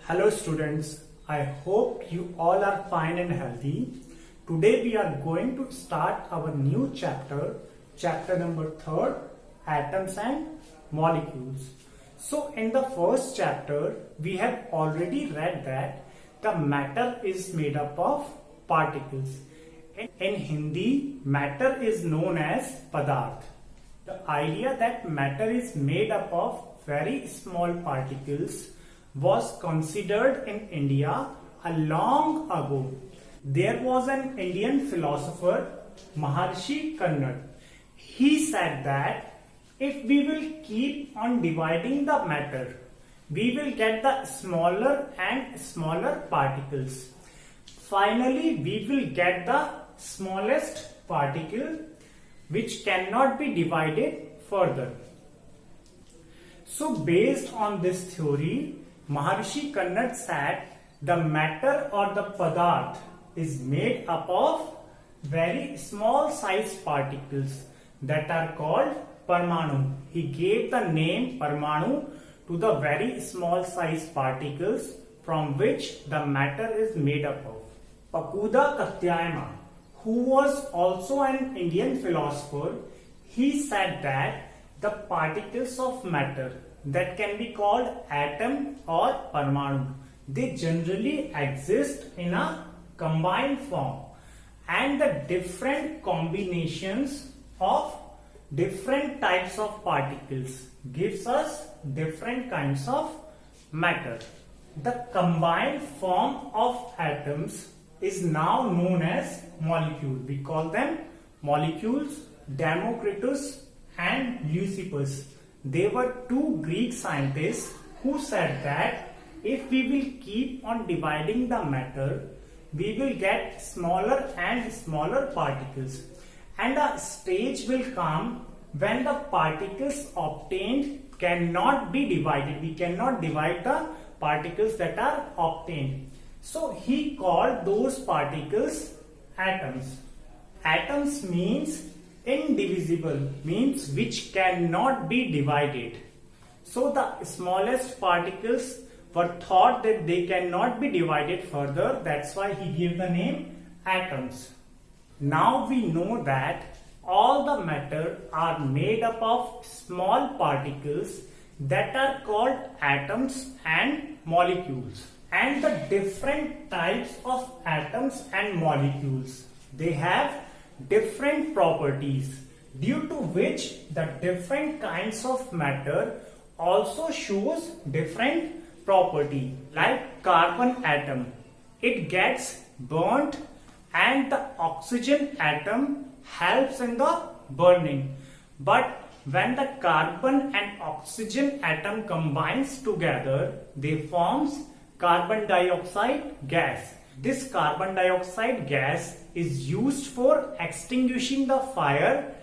Hello students, I hope you all are fine and healthy. Today we are going to start our new chapter number 3, atoms and molecules. So in the first chapter, we have already read that the matter is made up of particles. In Hindi, matter is known as padarth. The idea that matter is made up of very small particles was considered in India a long ago. There was an Indian philosopher, Maharshi Kannad. He said that if we will keep on dividing the matter, we will get the smaller and smaller particles. Finally, we will get the smallest particle which cannot be divided further. So based on this theory, Maharshi Kannad said the matter or the padarth is made up of very small size particles that are called Parmanu. He gave the name Parmanu to the very small size particles from which the matter is made up of. Pakuda Katyayama, who was also an Indian philosopher, he said that the particles of matter that can be called atom or Parmanu, they generally exist in a combined form, and the different combinations of different types of particles gives us different kinds of matter. The combined form of atoms is now known as molecule. We call them molecules. Democritus and Leucippus, they were two Greek scientists who said that if we will keep on dividing the matter, we will get smaller and smaller particles, and a stage will come when the particles obtained cannot be divided. We cannot divide the particles that are obtained. So he called those particles atoms. Atoms means indivisible, means which cannot be divided. So the smallest particles were thought that they cannot be divided further. That's why he gave the name atoms. Now we know that all the matter are made up of small particles that are called atoms and molecules. And the different types of atoms and molecules, they have different properties, due to which the different kinds of matter also shows different property. Like carbon atom, it gets burnt and the oxygen atom helps in the burning. But when the carbon and oxygen atom combines together, they forms carbon dioxide gas. This carbon dioxide gas is used for extinguishing the fire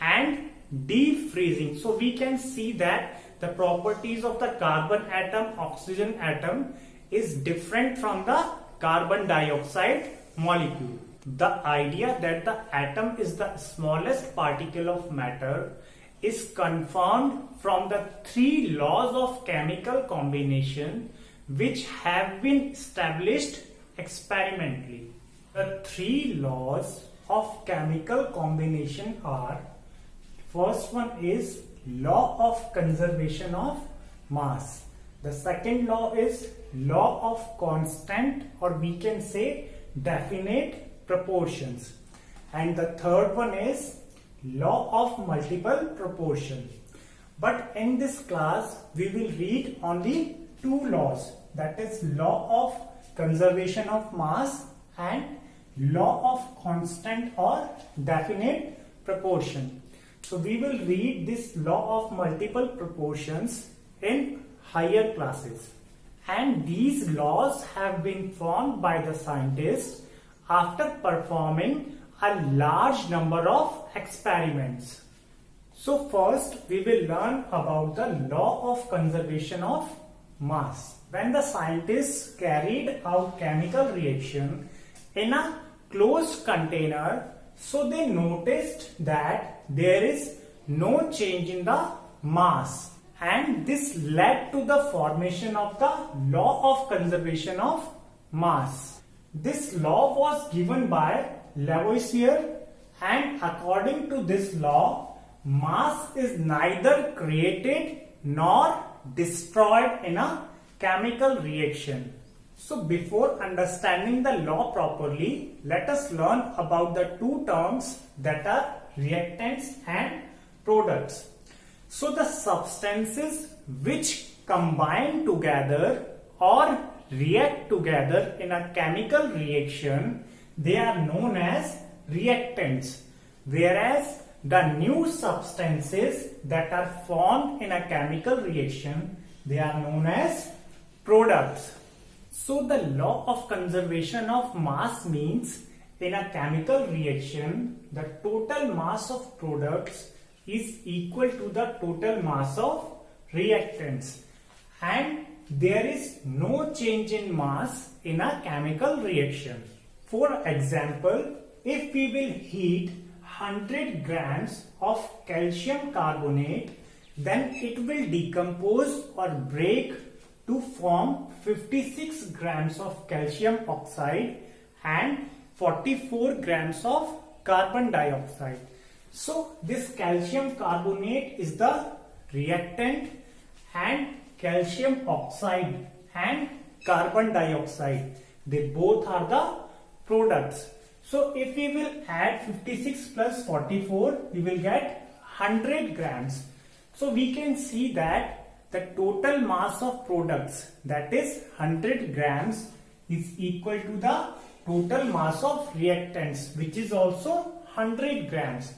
and defreezing. So we can see that the properties of the carbon atom, oxygen atom is different from the carbon dioxide molecule. The idea that the atom is the smallest particle of matter is confirmed from the 3 laws of chemical combination which have been established experimentally. The 3 laws of chemical combination are: first one is law of conservation of mass. The second law is law of constant, or we can say definite proportions. And the third one is law of multiple proportion. But in this class, we will read only 2 laws, that is law of conservation of mass and law of constant or definite proportion. So we will read this law of multiple proportions in higher classes. And these laws have been formed by the scientists after performing a large number of experiments. So first we will learn about the law of conservation of mass. When the scientists carried out chemical reaction in a closed container, so they noticed that there is no change in the mass, and this led to the formation of the law of conservation of mass. This law was given by Lavoisier, and according to this law, mass is neither created nor destroyed in a chemical reaction. So before understanding the law properly, let us learn about the two terms that are reactants and products. So the substances which combine together or react together in a chemical reaction, they are known as reactants, whereas the new substances that are formed in a chemical reaction, they are known as products. So the law of conservation of mass means in a chemical reaction, the total mass of products is equal to the total mass of reactants, and there is no change in mass in a chemical reaction. For example, if we will heat 100 grams of calcium carbonate, then it will decompose or break to form 56 grams of calcium oxide and 44 grams of carbon dioxide. So this calcium carbonate is the reactant and calcium oxide and carbon dioxide, they both are the products. So if we will add 56 plus 44, we will get 100 grams. So we can see that the total mass of products, that is 100 grams, is equal to the total mass of reactants, which is also 100 grams.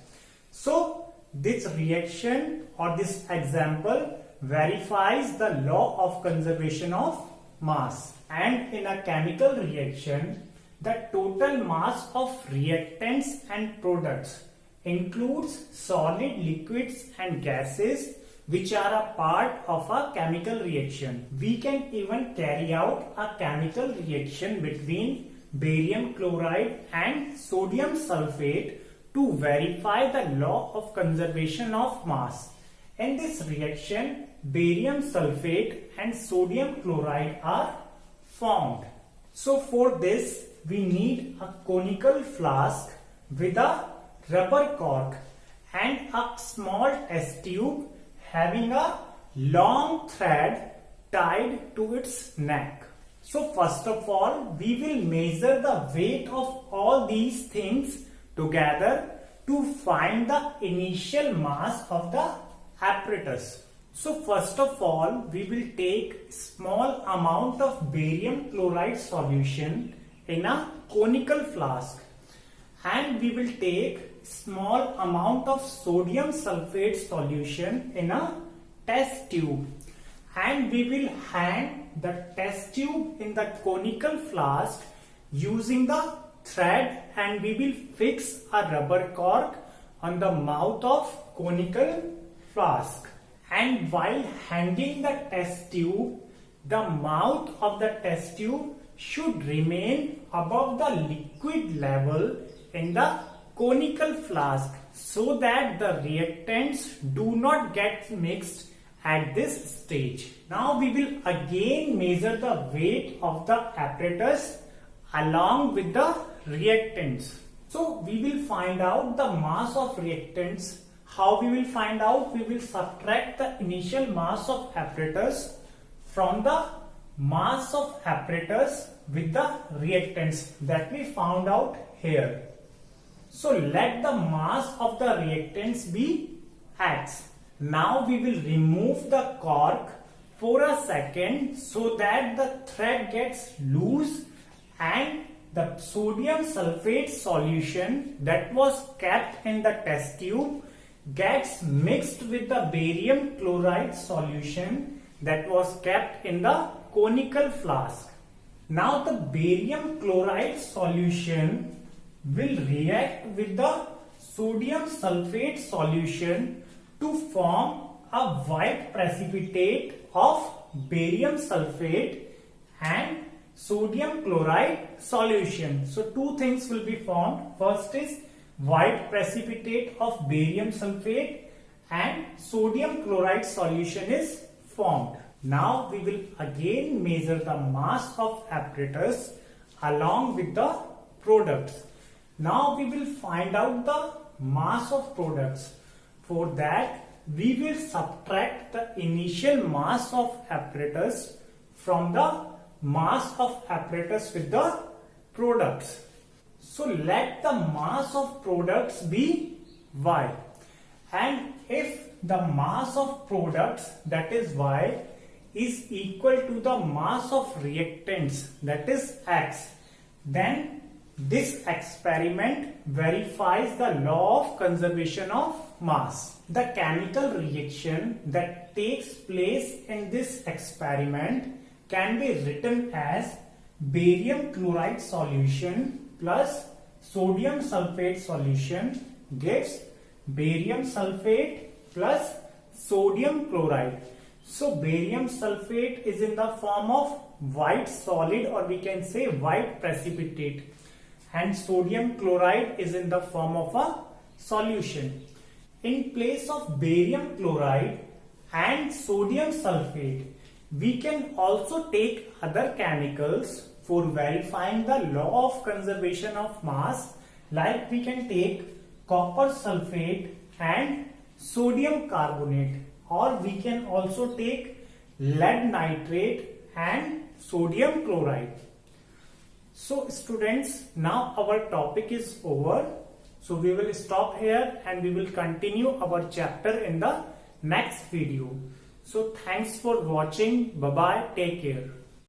So this reaction or this example verifies the law of conservation of mass. And in a chemical reaction, the total mass of reactants and products includes solid, liquids and gases which are a part of a chemical reaction. We can even carry out a chemical reaction between barium chloride and sodium sulfate to verify the law of conservation of mass. In this reaction, barium sulfate and sodium chloride are formed. So for this, we need a conical flask with a rubber cork and a small test tube having a long thread tied to its neck. So first of all, we will measure the weight of all these things together to find the initial mass of the apparatus. So first of all, we will take small amount of barium chloride solution in a conical flask, and we will take small amount of sodium sulfate solution in a test tube, and we will hang the test tube in the conical flask using the thread, and we will fix a rubber cork on the mouth of conical flask. And while hanging the test tube, the mouth of the test tube should remain above the liquid level in the conical flask so that the reactants do not get mixed at this stage. Now we will again measure the weight of the apparatus along with the reactants. So we will find out the mass of reactants. How we will find out? We will subtract the initial mass of apparatus from the mass of apparatus with the reactants that we found out here. So let the mass of the reactants be X. Now we will remove the cork for a second so that the thread gets loose and the sodium sulfate solution that was kept in the test tube gets mixed with the barium chloride solution that was kept in the conical flask. Now the barium chloride solution will react with the sodium sulfate solution to form a white precipitate of barium sulfate and sodium chloride solution. So two things will be formed. First is white precipitate of barium sulfate, and sodium chloride solution is formed. Now we will again measure the mass of apparatus along with the products. Now we will find out the mass of products. For that, we will subtract the initial mass of apparatus from the mass of apparatus with the products. So let the mass of products be Y, and if the mass of products, that is Y, is equal to the mass of reactants, that is X, then this experiment verifies the law of conservation of mass. The chemical reaction that takes place in this experiment can be written as barium chloride solution plus sodium sulfate solution gives barium sulfate plus sodium chloride. So barium sulfate is in the form of white solid, or we can say white precipitate, and sodium chloride is in the form of a solution. In place of barium chloride and sodium sulfate, we can also take other chemicals for verifying the law of conservation of mass, like we can take copper sulfate and sodium carbonate, or we can also take lead nitrate and sodium chloride. So students, now our topic is over. So we will stop here and we will continue our chapter in the next video. So thanks for watching. Bye bye. Take care.